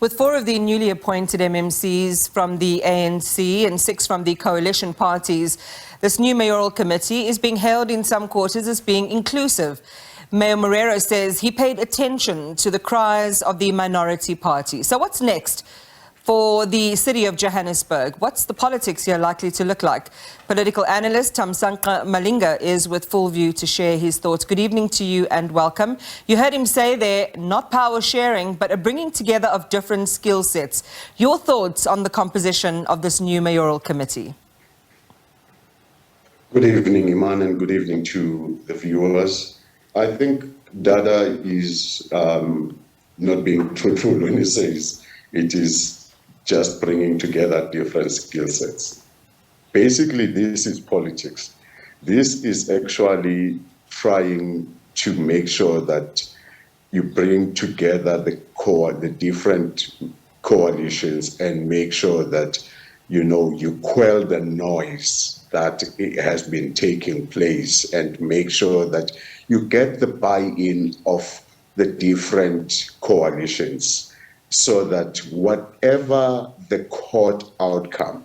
With 4 of the newly appointed MMCs from the ANC and 6 from the coalition parties, this new mayoral committee is being hailed in some quarters as being inclusive. Mayor Morero says he paid attention to the cries of the minority party. So what's next for the city of Johannesburg? What's the politics here likely to look like? Political analyst Thamsanqa Malinga is with Full View to share his thoughts. Good evening to you and welcome. You heard him say there, not power sharing, but a bringing together of different skill sets. Your thoughts on the composition of this new mayoral committee? Good evening, Iman, and good evening to the viewers. I think Dada is not being truthful when he says it is just bringing together different skill sets. Basically, this is politics. This is actually trying to make sure that you bring together the different coalitions and make sure that, you quell the noise that has been taking place and make sure that you get the buy-in of the different coalitions, so that whatever the court outcome,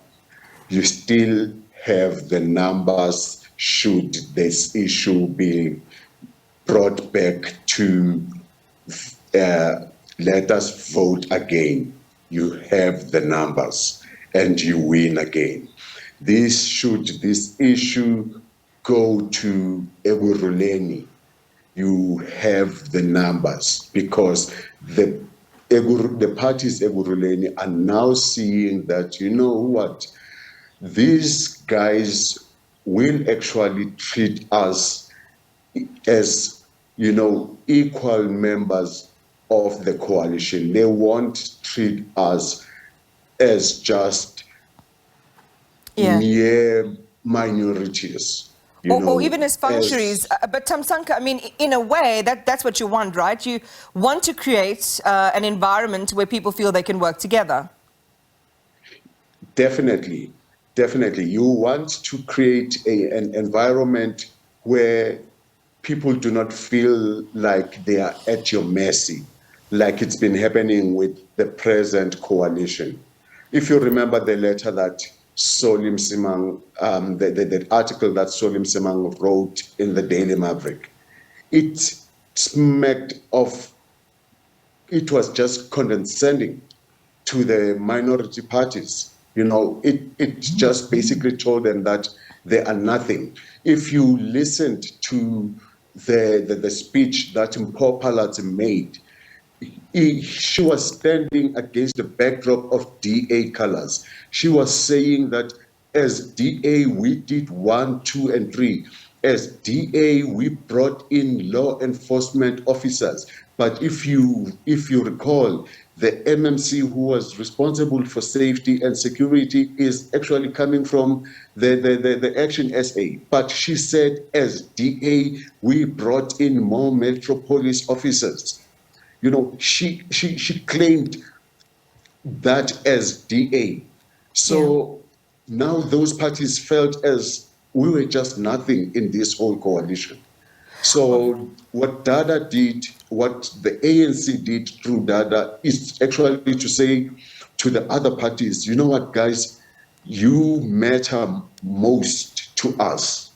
you still have the numbers should this issue be brought back to let us vote again. You have the numbers and you win again. This issue go to Ekurhuleni, you have the numbers, because the parties Ekurhuleni are now seeing that, these guys will actually treat us as, equal members of the coalition. They won't treat us as just mere minorities. Or even as functionaries. But Thamsanqa, in a way, that's what you want, right? You want to create an environment where people feel they can work together. Definitely. You want to create an environment where people do not feel like they are at your mercy, like it's been happening with the present coalition. If you remember the letter that Solim Simang, the article that Solim Simang wrote in the Daily Maverick, it was just condescending to the minority parties. It just basically told them that they are nothing. If you listened to the speech that Mpho Phalatse made, she was standing against the backdrop of DA colors. She was saying that as DA, we did 1, 2, and 3. As DA, we brought in law enforcement officers. But if you recall, the MMC who was responsible for safety and security is actually coming from the Action SA. But she said, as DA, we brought in more Metropolis officers. She claimed that as DA. So now those parties felt as we were just nothing in this whole coalition. So what Dada did, what the ANC did through Dada, is actually to say to the other parties, you know what, guys, you matter most to us.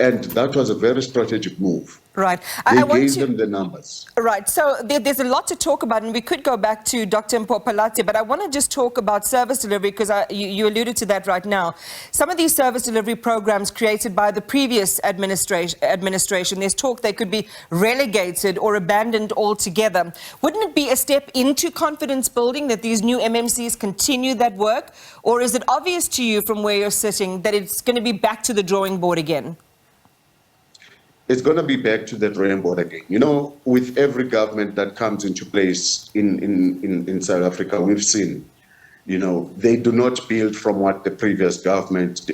And that was a very strategic move. Right. They gave them the numbers. Right. So there's a lot to talk about, and we could go back to Dr. Mpho Phalatse, but I want to just talk about service delivery, because you alluded to that right now. Some of these service delivery programs created by the previous administration, there's talk they could be relegated or abandoned altogether. Wouldn't it be a step into confidence building that these new MMCs continue that work? Or is it obvious to you from where you're sitting that it's going to be back to the drawing board again? It's going to be back to the drawing board again. With every government that comes into place in South Africa, we've seen, they do not build from what the previous government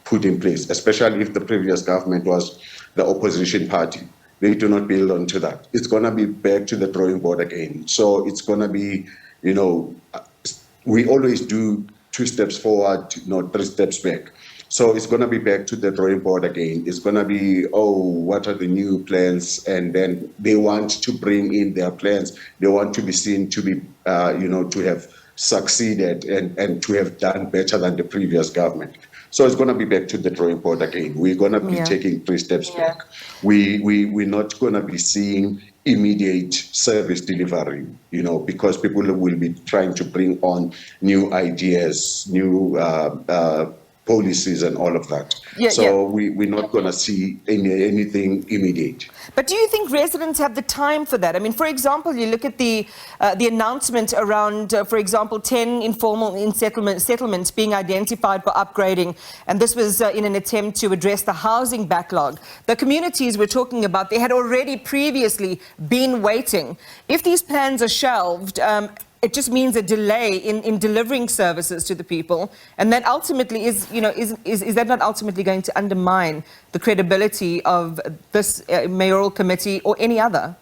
put in place, especially if the previous government was the opposition party. They do not build onto that. It's going to be back to the drawing board again. So it's going to be, we always do 2 steps forward, 3 steps back. So it's going to be back to the drawing board again. It's going to be, what are the new plans? And then they want to bring in their plans. They want to be seen to be to have succeeded and to have done better than the previous government. So it's going to be back to the drawing board again. We're going to be taking 3 steps back. We're not going to be seeing immediate service delivery, because people will be trying to bring on new ideas, new policies and all of that. We're not going to see anything immediate. But do you think residents have the time for that? I mean, for example, you look at the announcement around, for example, 10 informal settlements being identified for upgrading, and this was in an attempt to address the housing backlog. The communities we're talking about, they had already previously been waiting. If these plans are shelved, it just means a delay in delivering services to the people, and that ultimately is that not ultimately going to undermine the credibility of this mayoral committee or any other?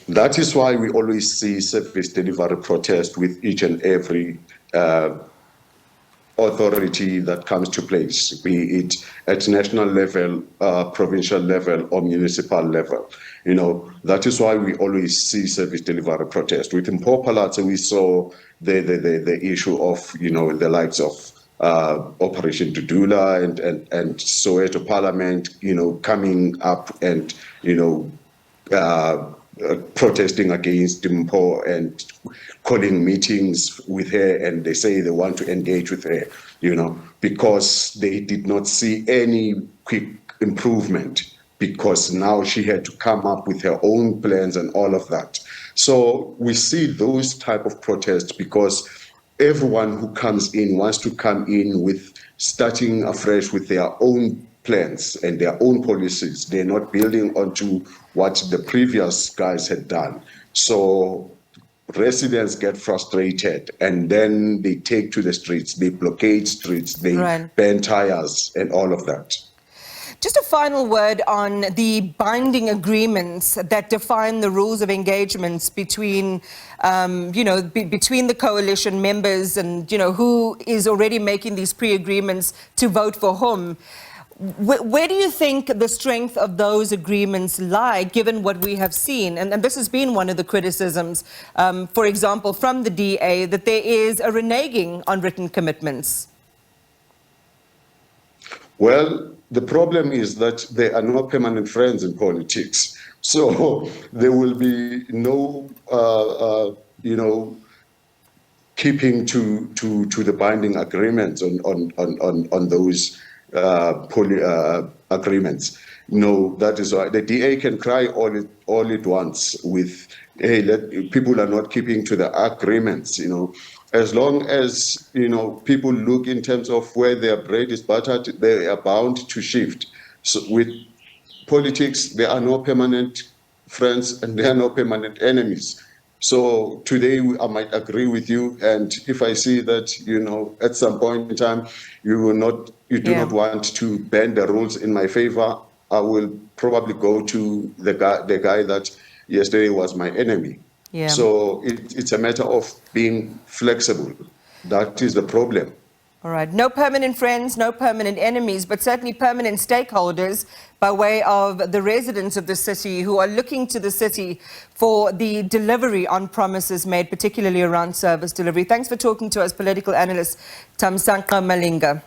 That is why we always see service delivery protest with each and every authority that comes to place, be it at national level, provincial level, or municipal level. That is why we always see service delivery protest. With Mpopalaza, we saw the issue of, the likes of Operation Dudula and Soweto Parliament, coming up and, protesting against Mpo and calling meetings with her, and they say they want to engage with her, because they did not see any quick improvement, because now she had to come up with her own plans and all of that. So we see those type of protests because everyone who comes in wants to come in with starting afresh with their own plans and their own policies. They're not building onto what the previous guys had done. So residents get frustrated, and then they take to the streets, they blockade streets, they burn tires and all of that. Just a final word on the binding agreements that define the rules of engagements between, between the coalition members and, who is already making these pre-agreements to vote for whom. Where do you think the strength of those agreements lie, given what we have seen? And this has been one of the criticisms, for example, from the DA, that there is a reneging on written commitments. Well, the problem is that there are no permanent friends in politics. So there will be no, keeping to the binding agreements on those agreements. No, that is why the DA can cry all it wants with, hey, people are not keeping to the agreements, As long as, people look in terms of where their bread is buttered, they are bound to shift. So with politics, there are no permanent friends and there are no permanent enemies. So today I might agree with you, and if I see that, at some point in time, you do not want to bend the rules in my favor, I will probably go to the guy that yesterday was my enemy. Yeah. So it's a matter of being flexible. That is the problem. All right. No permanent friends, no permanent enemies, but certainly permanent stakeholders by way of the residents of the city who are looking to the city for the delivery on promises made, particularly around service delivery. Thanks for talking to us, political analyst Thamsanqa Malinga.